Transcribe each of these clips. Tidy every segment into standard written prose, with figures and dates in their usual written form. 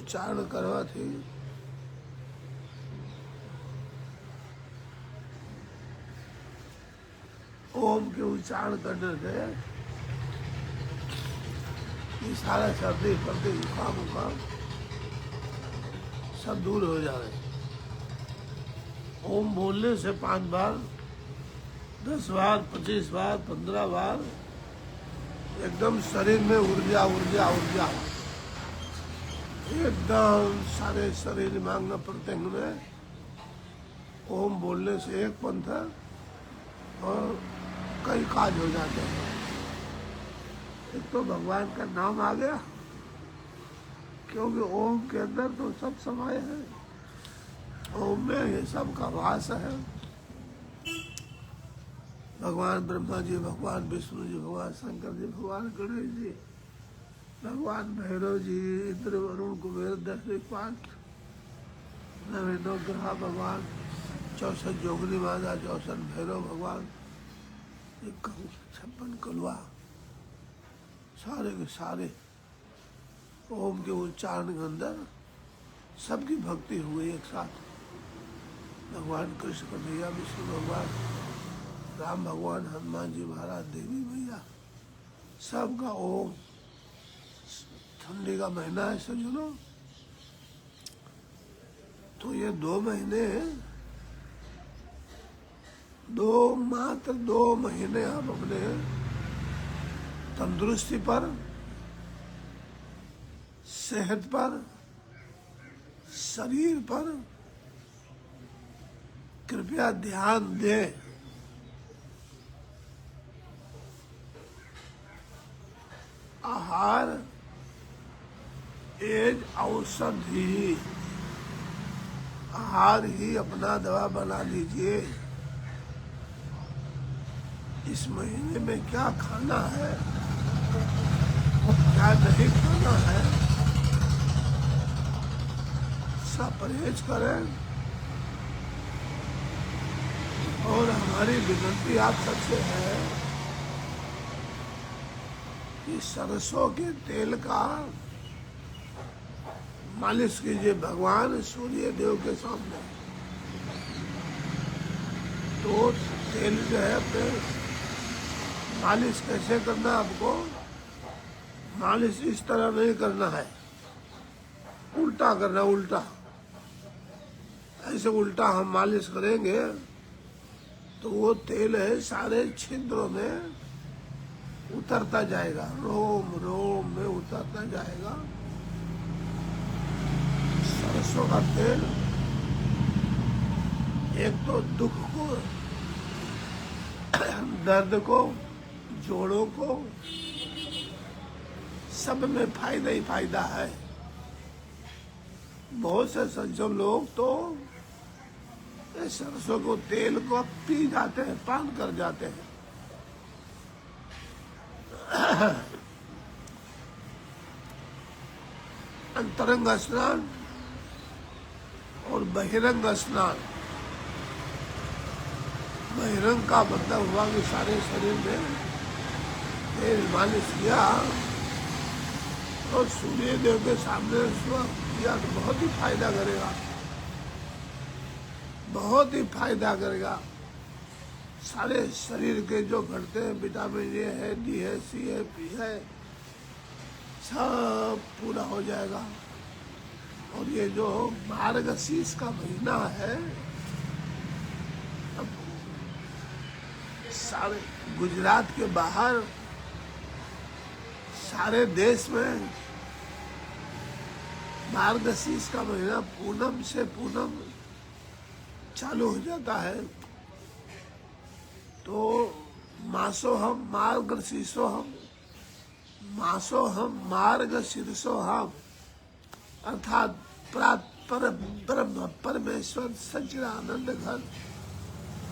उच्चारण करवा थी। ओम के उच्चारण करने से ये सारा सर्दी फर्दी जुकाम उकाम सब दूर हो जाए। ओम बोलने से 5 बार, 10 बार, 25 बार, 15 बार एकदम शरीर में ऊर्जा ऊर्जा ऊर्जा एकदम सारे शरीर में अंग प्रत्यंग में ओम बोलने से एक पंथ और कई काज हो जाते हैं। एक तो भगवान का नाम आ गया, क्योंकि ओम के अंदर तो सब समाये है। ओम में ये सब का वास है। भगवान ब्रह्मा जी, भगवान विष्णु जी, भगवान शंकर जी, भगवान गणेश जी, भगवान भैरव जी, इंद्र वरुण कुबेर 10 दिक्पाल, नवें ग्रह भगवान, 64 जोगनी माता, 64 भैरव भगवान, 56 कलवा, सारे के सारे ओम के उच्चारण के अंदर सबकी भक्ति हुई एक साथ। भगवान कृष्ण कन्हैया, विष्णु भगवान, राम भगवान, हनुमान जी महाराज, देवी मैया, सबका ओम। ठंडी का महीना है सज्जनों, तो ये 2 महीने, मात्र 2 महीने हम अपने तंदुरुस्ती पर, सेहत पर, शरीर पर कृपया ध्यान दें। आहार एज औषधि, आहार ही अपना दवा बना लीजिए। इस महीने में क्या खाना है, क्या नहीं खाना है, सब परहेज करें। और हमारी विनती आप सबसे है कि सरसों के तेल का मालिश कीजिए भगवान सूर्य देव के सामने। तो तेल जो है अपने मालिश कैसे करना है आपको, मालिश इस तरह नहीं करना है, उल्टा करना, उल्टा ऐसे उल्टा हम मालिश करेंगे तो वो तेल है सारे छिद्रों में उतरता जाएगा, रोम रोम में उतरता जाएगा। सरसों का तेल एक तो दुख को, दर्द को, जोड़ों को, सब में फायदा ही फायदा है। बहुत से सज्जन लोग तो सरसों को तेल को पी जाते हैं, पान कर जाते हैं। अंतरंग स्नान और बहिरंग स्नान। बहिरंग का मतलब हुआ कि सारे शरीर में तेल मालिश किया और सूर्य देव के सामने किया तो बहुत ही फायदा करेगा, बहुत ही फायदा करेगा। सारे शरीर के जो घटते हैं, विटामिन ए है, डी है, सी है, पी है, सब पूरा हो जाएगा। और ये जो मार्गशीर्ष का महीना है, अब सारे गुजरात के बाहर सारे देश में मार्गशीर्ष का महीना पूनम से पूनम चालू हो जाता है। तो मासोहम मार्गशीर्षोहम, मासोहम मार्गशीर्षोहम, अर्थात ब्रह्म परमेश्वर सच्चिदानंद घन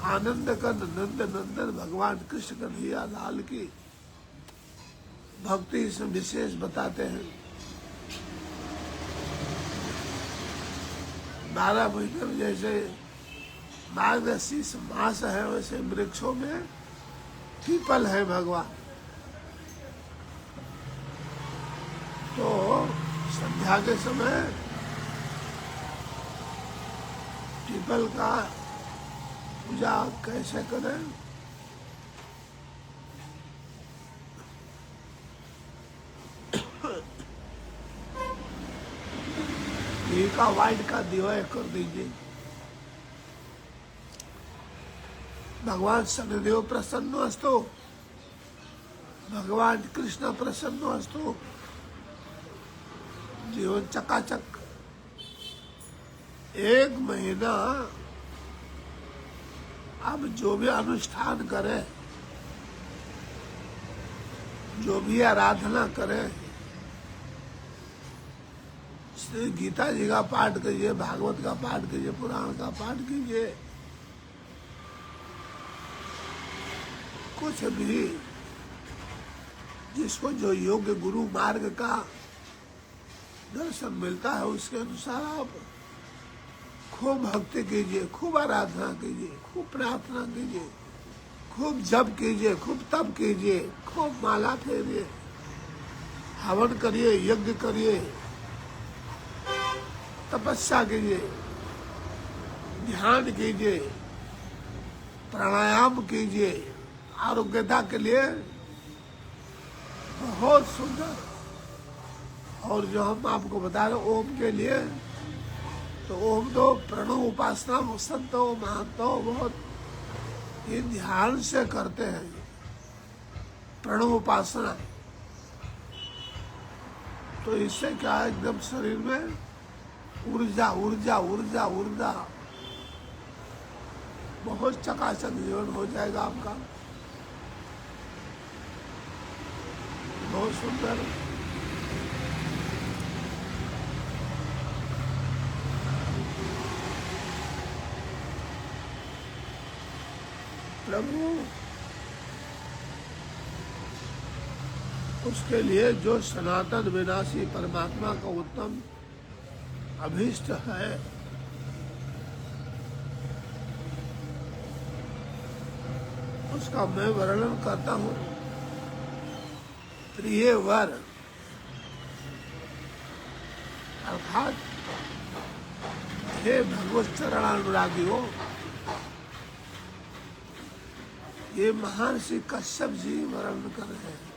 आनंद का नंद नंदन भगवान कृष्ण कन्हैया लाल की भक्ति इसमें विशेष बताते हैं। 12 महीने में जैसे मार्गशीर्ष मास है, वैसे वृक्षों में पीपल है भगवान। तो संध्या के समय पीपल का पूजा कैसे करें? घी का वाइट का दिवा कर दीजिए। भगवान शनिदेव प्रसन्न अस्तु, भगवान कृष्ण प्रसन्न अस्तु। जीवन चकाचक। 1 महीना आप जो भी अनुष्ठान करें, जो भी आराधना करें, श्री गीता जी का पाठ कीजिए, भागवत का पाठ कीजिए, पुराण का पाठ कीजिए, कुछ भी जिसको जो योग्य गुरु मार्ग का दर्शन मिलता है उसके अनुसार आप खूब भक्ति कीजिए, खूब आराधना कीजिए, खूब प्रार्थना कीजिए, खूब जप कीजिए, खूब तप कीजिए, खूब माला फेरिए, हवन करिए, यज्ञ करिए, तपस्या कीजिए, ध्यान कीजिए, प्राणायाम कीजिए। आरोग्यता के लिए बहुत सुंदर। और जो हम आपको बता रहे ओम के लिए, तो ओम तो प्रणव उपासना संतो महंतो बहुत ये ध्यान से करते हैं। प्रणव उपासना तो इससे क्या है, एकदम शरीर में ऊर्जा ऊर्जा ऊर्जा ऊर्जा, बहुत चकाचक जीवन हो जाएगा आपका, बहुत सुंदर। प्रभु उसके लिए जो सनातन विनाशी परमात्मा का उत्तम अभीष्ट है, उसका मैं वर्णन करता हूँ। प्रिय वर अर्थात हे भगवत चरणानुरागियों, ये महर्षि कश्यप जी वर्णन कर रहे हैं।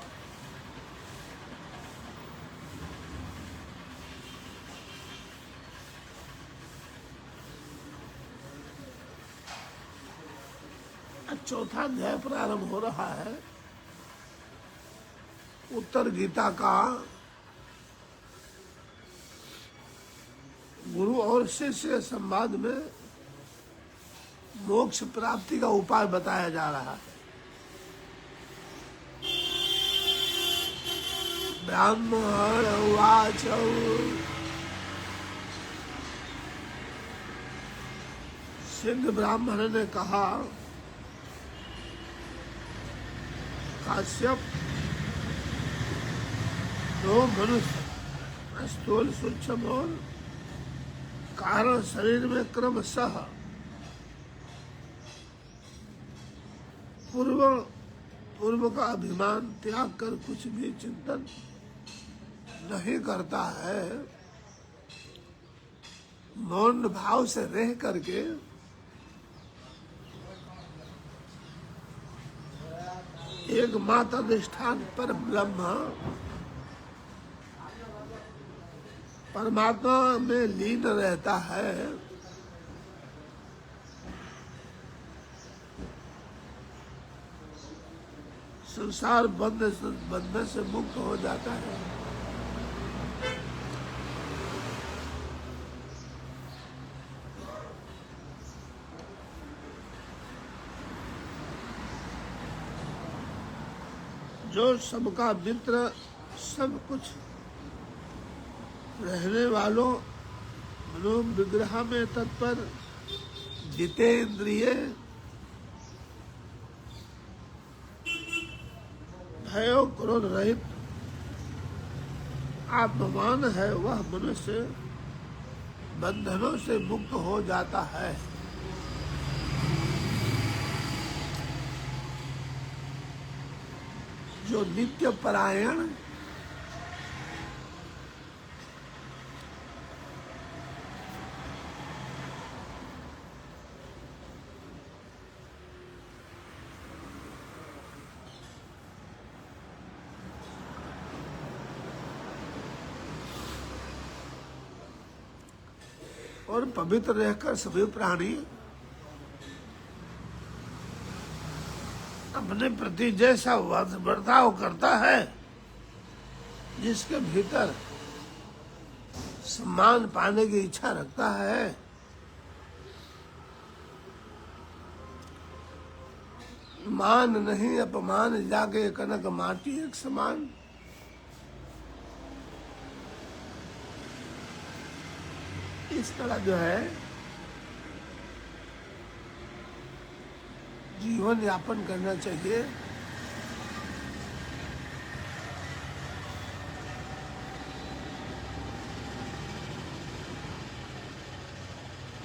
चौथा अध्याय प्रारंभ हो रहा है उत्तर गीता का। गुरु और शिष्य संवाद में मोक्ष प्राप्ति का उपाय बताया जा रहा है। ब्राह्मण उवाच सिद्ध ब्राह्मण ने कहा, काश्यप तो मनुष्य स्थूल सूक्ष्म और कारण शरीर में क्रमशः पूर्व का अभिमान त्याग कर कुछ भी चिंतन नहीं करता है, मौन भाव से रह करके एक माता अधिष्ठान पर ब्रह्म परमात्मा में लीन रहता है। संसार बंधन से मुक्त हो जाता है। जो सबका मित्र, सब कुछ रहने वालों, मनो विग्रह में तत्पर, जितेंद्रिय, भय क्रोध रहित आत्मवान है, वह मनुष्य बंधनों से मुक्त हो जाता है। जो नित्य परायण, और पवित्र रहकर सभी प्राणी अपने प्रति जैसा बर्ताव करता है, जिसके भीतर सम्मान पाने की इच्छा रखता है, मान नहीं अपमान जाके कनक माटी एक समान। इस तरह जो है जीवन यापन करना चाहिए।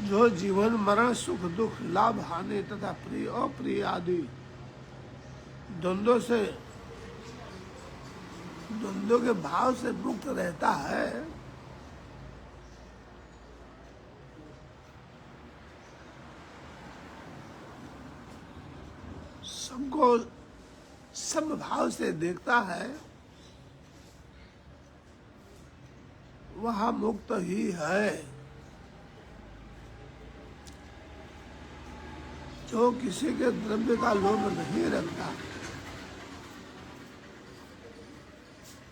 जो जीवन मरण सुख दुख लाभ हानि तथा प्रिय अप्रिय आदि द्वंद्वों के भाव से मुक्त रहता है, सबको सब भाव से देखता है, वह मुक्त ही है। जो किसी के द्रव्य का लोभ नहीं रखता,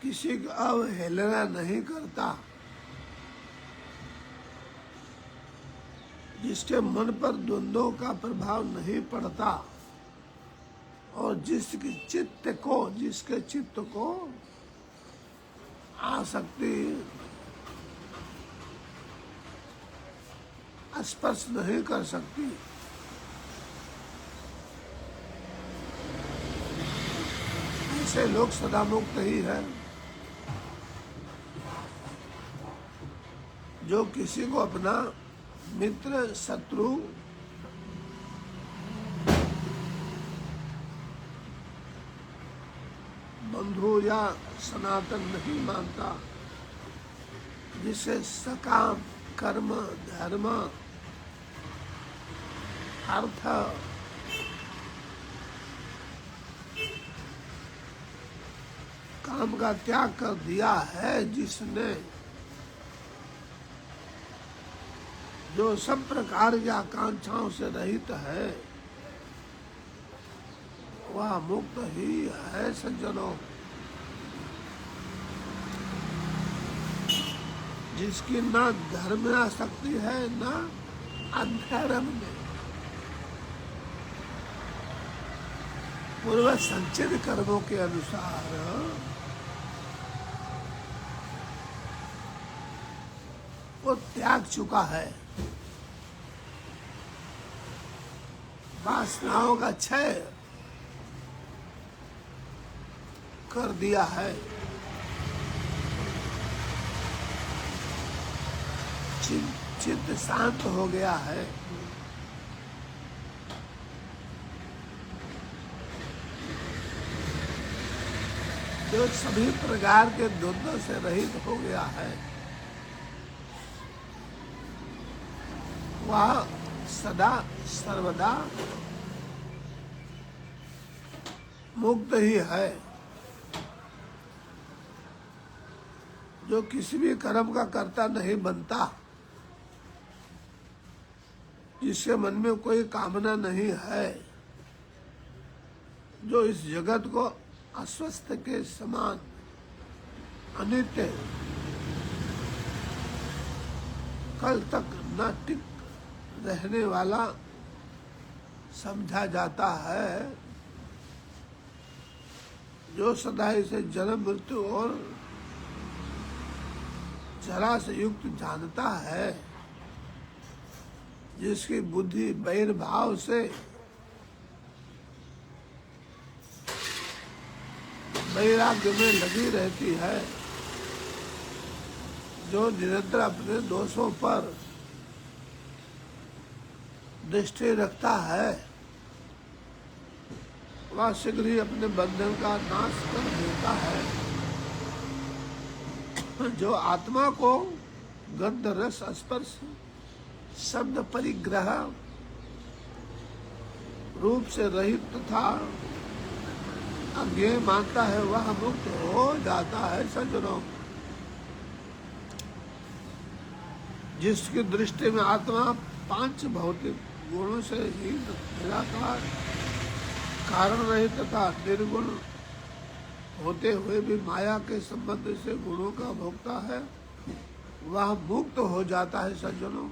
किसी की अवहेलना नहीं करता, जिसके मन पर द्वंद्वों का प्रभाव नहीं पड़ता और जिसके चित्त को आसक्ति स्पर्श नहीं कर सकती, ऐसे लोग सदा मुक्त ही है। जो किसी को अपना मित्र शत्रु बंधु या सनातन नहीं मानता, जिसे सकाम कर्म धर्म अर्थ काम का त्याग कर दिया है, जिसने जो सब प्रकार की आकांक्षाओं से रहित है, वह मुक्त ही है। सज्जनों, जिसकी ना धर्म में आसक्ति है ना अधर्म में, पूर्व संचित कर्मों के अनुसार वो त्याग चुका है, वासनाओं का क्षय कर दिया है, चित्त शांत हो गया है। जो सभी प्रकार के द्वंद्व से रहित हो गया है, वह सदा सर्वदा मुक्त ही है। जो किसी भी कर्म का कर्ता नहीं बनता, जिसके मन में कोई कामना नहीं है, जो इस जगत को अस्वस्थ के समान अनित्य कल तक न टिक रहने वाला समझा जाता है, जो सदा इसे जन्म मृत्यु और जरा से युक्त जानता है, जिसकी बुद्धि बैर भाव से वैराग्य में लगी रहती है, जो निरंतर अपने दोषों पर दृष्टि रखता है, वह शीघ्र ही अपने बंधन का नाश कर देता है। जो आत्मा को गंध रस स्पर्श शब्द परिग्रह रूप से रहित तथा अज्ञेय मानता है, वह मुक्त हो जाता है। सज्जनों, जिसकी दृष्टि में आत्मा पांच भौतिक गुणों से ही निराकार, कारण रहित तथा निर्गुण होते हुए भी माया के संबंध से गुणों का भोगता है, वह मुक्त हो जाता है सज्जनों।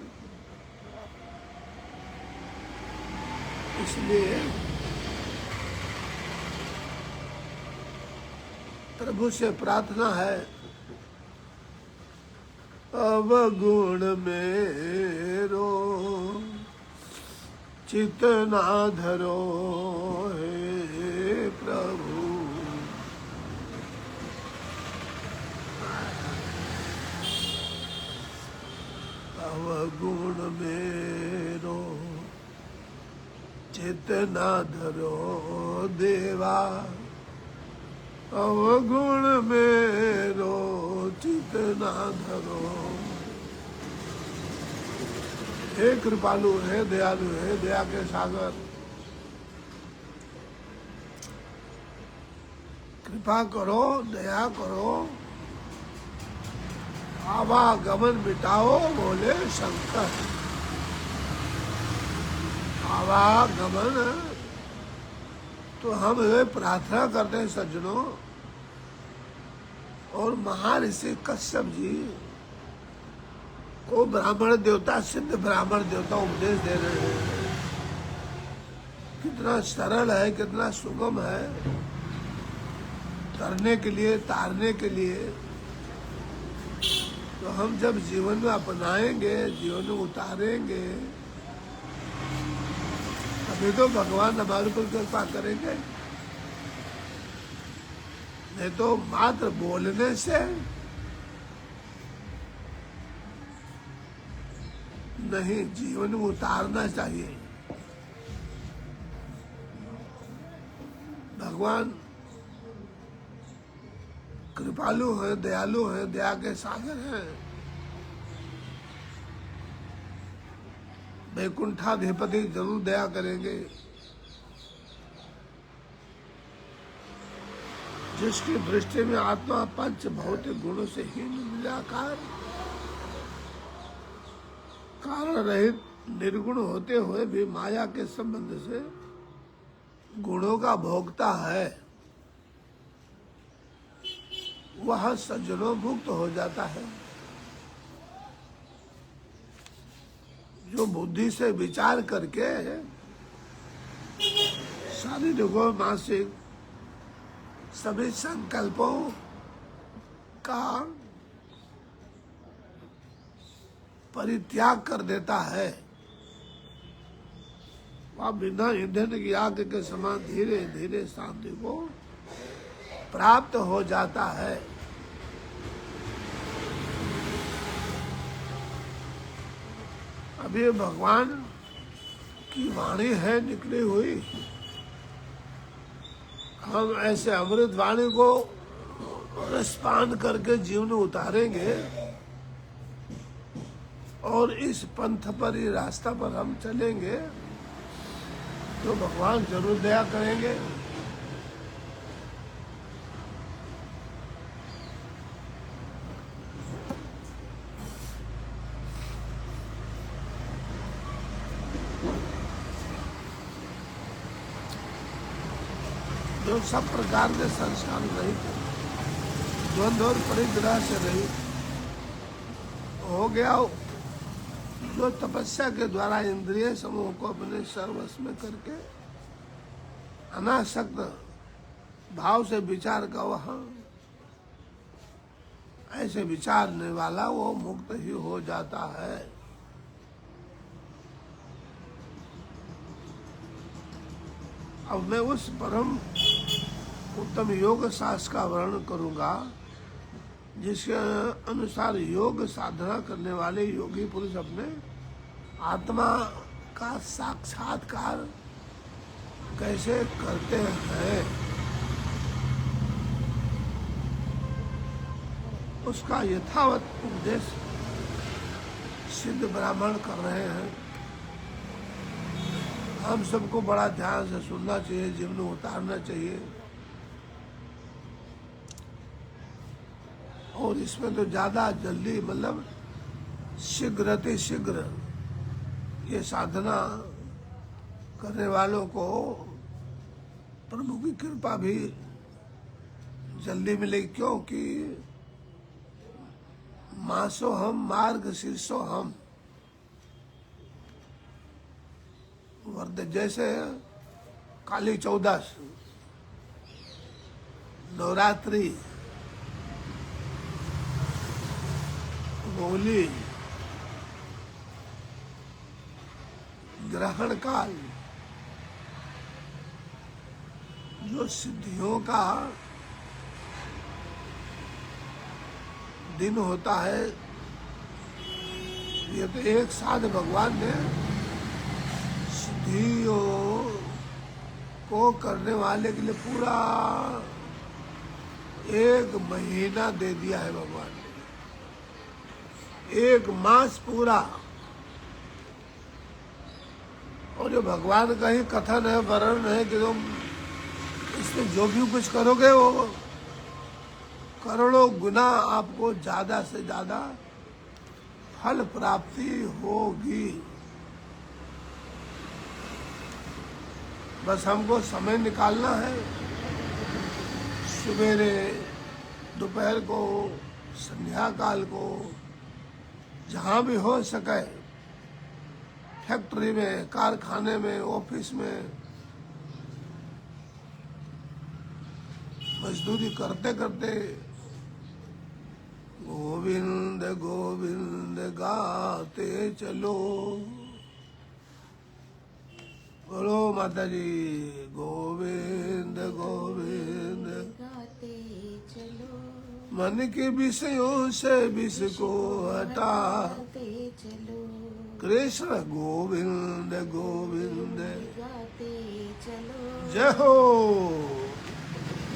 इसलिए प्रभु से प्रार्थना है, अवगुण मेरो चित ना धरो हे प्रभु, अवगुण मेरो चित ना धरो देवा, अवगुण मेरो चित ना धरो। हे कृपालु, हे दयालु, हे दया के सागर, कृपा करो, दया करो, आवागमन मिटाओ बोले शंकर। आवागमन तो हम प्रार्थना करते हैं सज्जनों, और महर्षि कश्यप जी को ब्राह्मण देवता, सिद्ध ब्राह्मण देवता उपदेश दे रहे हैं। कितना सरल है, कितना सुगम है, तरने के लिए, तारने के लिए। तो हम जब जीवन में अपनाएंगे, जीवन में उतारेंगे, तभी तो भगवान हमारे पर कृपा करेंगे। नहीं तो मात्र बोलने से नहीं, जीवन में उतारना चाहिए। भगवान कृपालु हैं, दयालु हैं, दया के सागर हैं। वैकुंठाधिपति जरूर दया करेंगे। जिसकी दृष्टि में आत्मा पंच भौतिक गुणों से ही निराकार, कारण रहित, निर्गुण होते हुए भी माया के संबंध से गुणों का भोगता है, वह सज्जनों मुक्त हो जाता है। जो बुद्धि से विचार करके शारीरिक और मानसिक सभी संकल्पों का परित्याग कर देता है, वह बिना ईंधन की आग के समान धीरे धीरे शांति को प्राप्त हो जाता है। अभी भगवान की वाणी है निकली हुई, हम ऐसे अमृत वाणी को रसपान करके जीवन उतारेंगे और इस पंथ पर, ही रास्ता पर हम चलेंगे तो भगवान जरूर दया करेंगे। जो सब प्रकार के संस्कार रहित, द्वंद्व और परिग्रह से रहित हो गया, जो तपस्या के द्वारा इंद्रिय समूह को अपने सर्वस्व में करके अनासक्त भाव से विचार का, वह ऐसे विचारने वाला वो मुक्त ही हो जाता है। अब मैं उस परम उत्तम योग शास्त्र का वर्णन करूंगा, जिसके अनुसार योग साधना करने वाले योगी पुरुष अपने आत्मा का साक्षात्कार कैसे करते हैं, उसका यथावत उपदेश सिद्ध ब्राह्मण कर रहे हैं। हम सबको बड़ा ध्यान से सुनना चाहिए, जीवन में उतारना चाहिए। और इसमें तो ज्यादा जल्दी, मतलब शीघ्रति शीघ्र ये साधना करने वालों को प्रभु की कृपा भी जल्दी मिलेगी, क्योंकि मासो हम मार्ग शीर्षो हम वर्द, जैसे काली चौदस, नवरात्रि, होली, ग्रहण काल, जो सिद्धियों का दिन होता है, ये तो एक साथ भगवान ने सिद्धियों को करने वाले के लिए पूरा 1 महीना दे दिया है भगवान ने, 1 मास पूरा। और जो भगवान का ही कथन है, वर्णन है कि तुम इसमें जो भी कुछ करोगे वो करोड़ों गुना आपको ज्यादा से ज्यादा फल प्राप्ति होगी। बस हमको समय निकालना है, सवेरे, दोपहर को, संध्या काल को, जहाँ भी हो सके, फैक्ट्री में, कारखाने में, ऑफिस में मजदूरी करते करते गोविंद गोविंद गाते चलो। बोलो माता जी, गोविंद गोविंद गाते चलो, मन के विषयों से विष को हटाते चलो, कृष्ण गोविंद गोविंद गाते चलो, जय हो।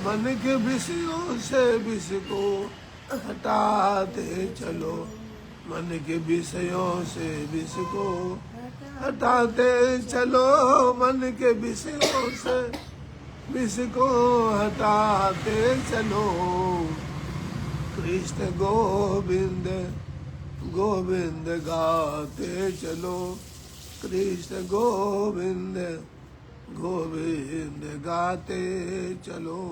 मन के विषयों से विष को हटाते चलो, मन के विषयों से विष को हटाते चलो, मन के विषयों से विष को हटाते चलो, कृष्ण गोविंद गोविंद गाते चलो, कृष्ण गोविंद गोविंद गाते चलो।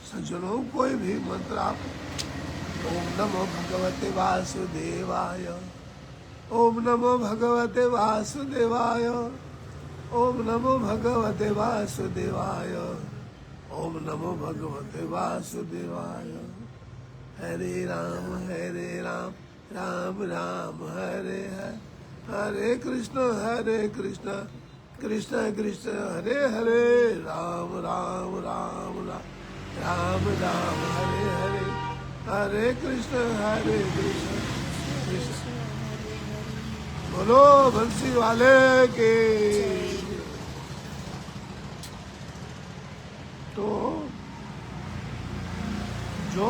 सज्जनों, कोई भी मंत्र आप ओम नमो भगवते वासुदेवाय, ओम नमो भगवते वासुदेवाय, ओम नमो भगवते वासुदेवाय, ओम नमो भगवते वासुदेवाय। हरे राम राम राम हरे हरे, हरे कृष्ण कृष्ण कृष्ण हरे हरे, राम राम राम राम राम राम हरे हरे, हरे कृष्ण कृष्ण। बोलो बंसी वाले के। तो जो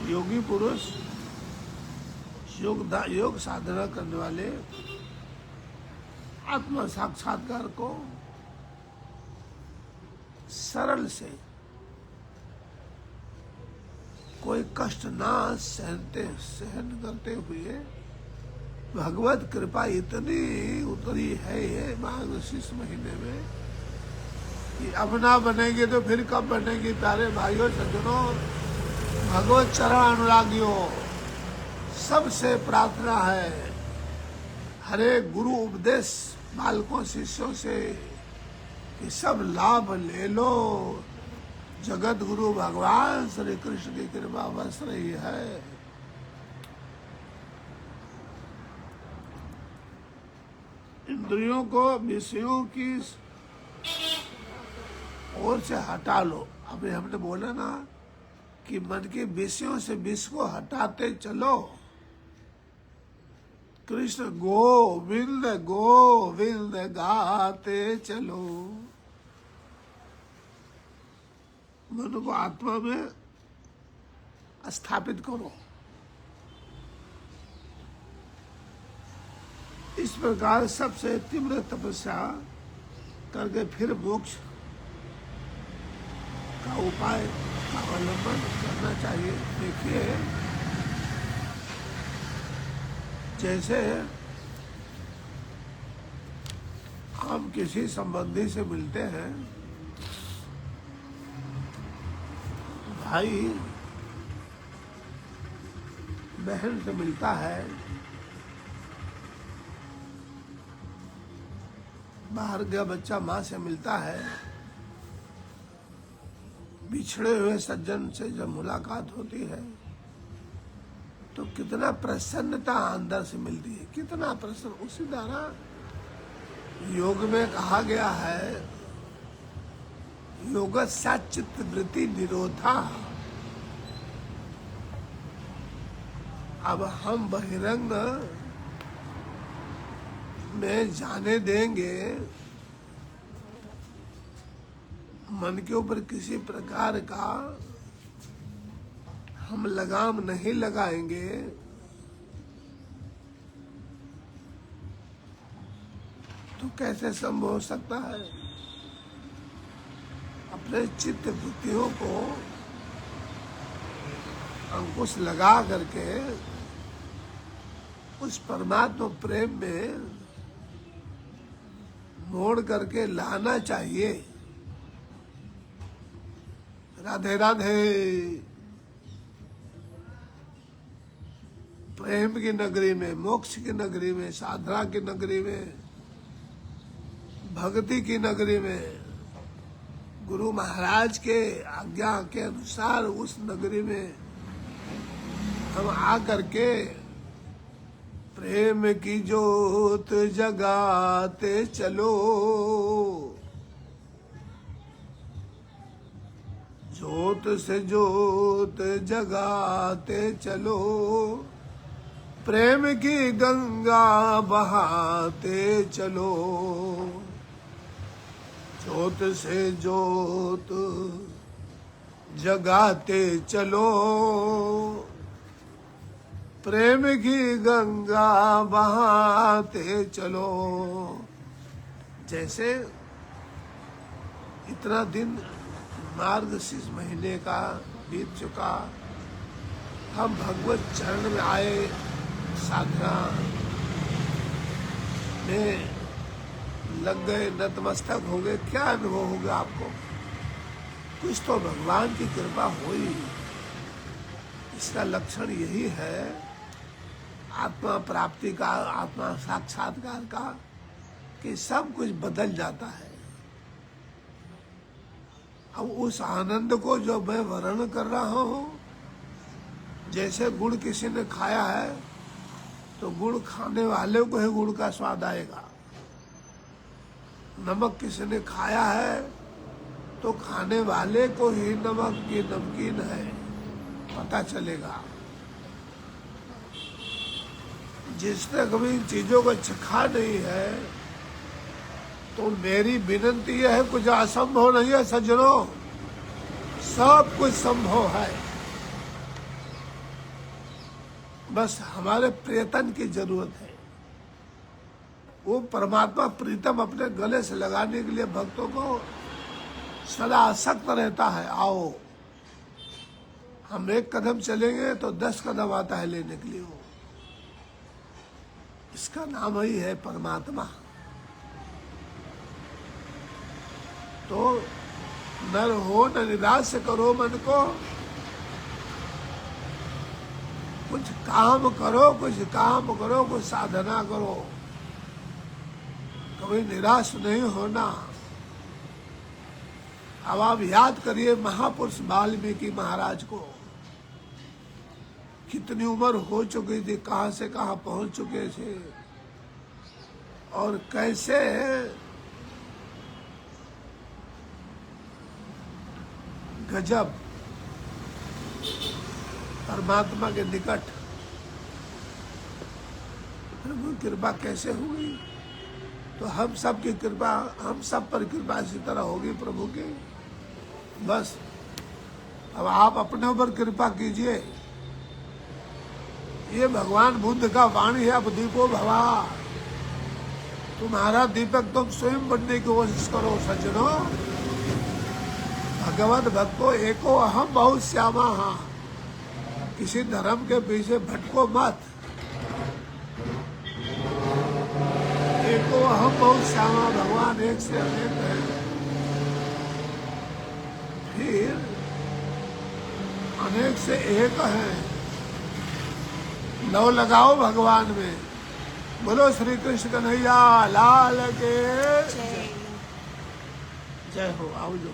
योगी पुरुष योग साधना करने वाले आत्मा साक्षात्कार को सरल से, कोई कष्ट ना सहन करते हुए, भगवत कृपा इतनी उतरी है ये मार्गशीर्ष महीने में कि अब ना बनेगी तो फिर कब बनेगी। प्यारे भाइयों सज्जनों, भगवत चरण अनुरागियों, सबसे प्रार्थना है, हरे गुरु उपदेश बालकों शिष्यों से कि सब लाभ ले लो। जगत गुरु भगवान श्री कृष्ण की कृपा बरस रही है। इंद्रियों को विषयों की ओर से हटा लो। अभी हमने बोला ना कि मन के विषयों से विष को हटाते चलो, कृष्ण गोविंद गोविंद गाते चलो। मन को आत्मा में स्थापित करो। इस प्रकार सबसे तीव्र तपस्या करके फिर मोक्ष का उपाय का अवलंबन करना चाहिए। देखिए, जैसे हम किसी संबंधी से मिलते हैं, भाई बहन से मिलता है, बाहर गया बच्चा माँ से मिलता है, बिछड़े हुए सज्जन से जब मुलाकात होती है तो कितना प्रसन्नता अंदर से मिलती है, कितना प्रसन्न। उसी तरह योग में कहा गया है, योग चित्त वृत्ति निरोधा। अब हम बहिरंग में जाने देंगे, मन के ऊपर किसी प्रकार का हम लगाम नहीं लगाएंगे, तो कैसे संभव हो सकता है। अपने चित्त वृत्तियों को अंकुश लगा करके उस परमात्मा प्रेम में मोड़ करके लाना चाहिए। राधे राधे। प्रेम की नगरी में, मोक्ष की नगरी में, साधना की नगरी में, भक्ति की नगरी में, गुरु महाराज के आज्ञा के अनुसार उस नगरी में हम आकर के प्रेम की ज्योत जगाते चलो, ज्योत से ज्योत जगाते चलो, प्रेम की गंगा बहाते चलो, ज्योत से ज्योत जगाते चलो, प्रेम की गंगा बहाते चलो। जैसे इतना दिन मार्गशीर्ष महीने का बीत चुका, हम भगवत चरण में आए, साधना में लग गए, नतमस्तक हो गए, क्या अनुभव होगा आपको? कुछ तो भगवान की कृपा हुई। इसका लक्षण यही है आत्मा प्राप्ति का, आत्मा साक्षात्कार का, कि सब कुछ बदल जाता है। अब उस आनंद को जो मैं वर्णन कर रहा हूँ, जैसे गुड़ किसी ने खाया है तो गुड़ खाने वाले को ही गुड़ का स्वाद आएगा, नमक किसी ने खाया है तो खाने वाले को ही नमक की नमकीन है पता चलेगा। जिसने कभी इन चीजों को चखा नहीं है, तो मेरी विनती यह है, कुछ असंभव नहीं है सज्जनों, सब कुछ संभव है। बस हमारे प्रयत्न की जरूरत है। वो परमात्मा प्रीतम अपने गले से लगाने के लिए भक्तों को सदा आसक्त रहता है। आओ, हम एक कदम चलेंगे तो 10 कदम आता है लेने के लिए। वो इसका नाम ही है परमात्मा। तो नर हो न निराश करो मन को, कुछ काम करो, कुछ काम करो, कुछ साधना करो, कभी निराश नहीं होना। अब आप याद करिए महापुरुष वाल्मीकि महाराज को, कितनी उम्र हो चुकी थी, कहां से कहां पहुंच चुके थे, और कैसे गजब परमात्मा के निकट प्रभु कृपा कैसे हुई। तो हम सब की कृपा, हम सब पर कृपा इसी तरह होगी प्रभु की। बस अब आप अपने ऊपर कृपा कीजिए। ये भगवान बुद्ध का वाणी है, अब दीपो भवा, तुम्हारा दीपक तुम स्वयं बनने की कोशिश करो सज्जनों। भगवत भक्तो एको अहम बहुत श्यामा। किसी धर्म के पीछे भटको मत। एको हम बहुत श्यामा भगवान एक से अनेक है। फिर अनेक से एक है। लव लगाओ भगवान में। बोलो श्री कृष्ण कन्हैया लाल के जय जय हो। आओ जो